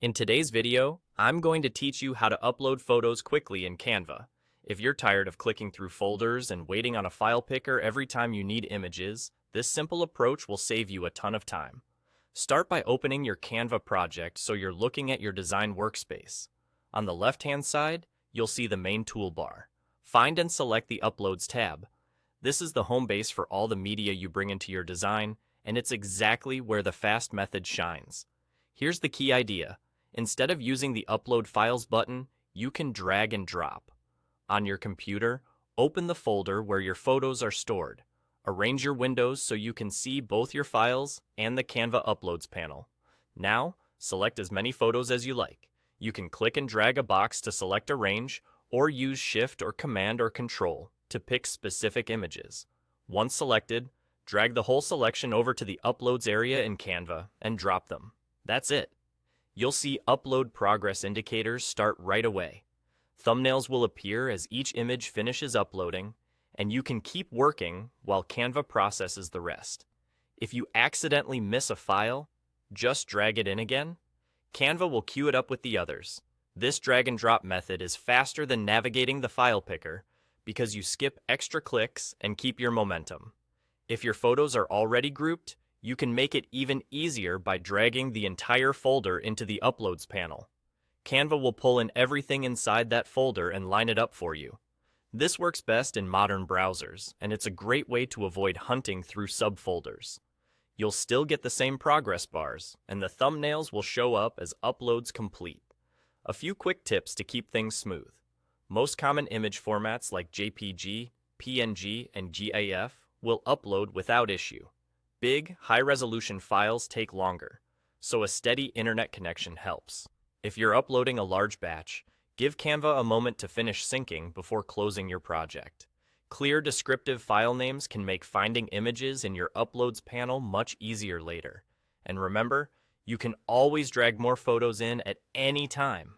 In today's video, I'm going to teach you how to upload photos quickly in Canva. If you're tired of clicking through folders and waiting on a file picker every time you need images, this simple approach will save you a ton of time. Start by opening your Canva project so you're looking at your design workspace. On the left-hand side, you'll see the main toolbar. Find and select the Uploads tab. This is the home base for all the media you bring into your design, and it's exactly where the fast method shines. Here's the key idea. Instead of using the Upload Files button, you can drag and drop. On your computer, open the folder where your photos are stored. Arrange your windows so you can see both your files and the Canva Uploads panel. Now, select as many photos as you like. You can click and drag a box to select a range, or use Shift or Command or Control to pick specific images. Once selected, drag the whole selection over to the Uploads area in Canva and drop them. That's it. You'll see upload progress indicators start right away. Thumbnails will appear as each image finishes uploading, and you can keep working while Canva processes the rest. If you accidentally miss a file, just drag it in again. Canva will queue it up with the others. This drag and drop method is faster than navigating the file picker because you skip extra clicks and keep your momentum. If your photos are already grouped, you can make it even easier by dragging the entire folder into the Uploads panel. Canva will pull in everything inside that folder and line it up for you. This works best in modern browsers, and it's a great way to avoid hunting through subfolders. You'll still get the same progress bars, and the thumbnails will show up as uploads complete. A few quick tips to keep things smooth. Most common image formats like JPG, PNG, and GIF will upload without issue. Big, high-resolution files take longer, so a steady internet connection helps. If you're uploading a large batch, give Canva a moment to finish syncing before closing your project. Clear, descriptive file names can make finding images in your Uploads panel much easier later. And remember, you can always drag more photos in at any time.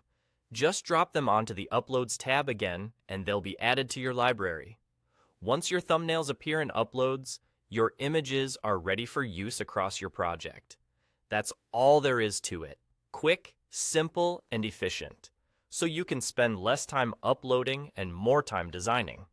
Just drop them onto the Uploads tab again, and they'll be added to your library. Once your thumbnails appear in Uploads, your images are ready for use across your project. That's all there is to it. Quick, simple, and efficient. So you can spend less time uploading and more time designing.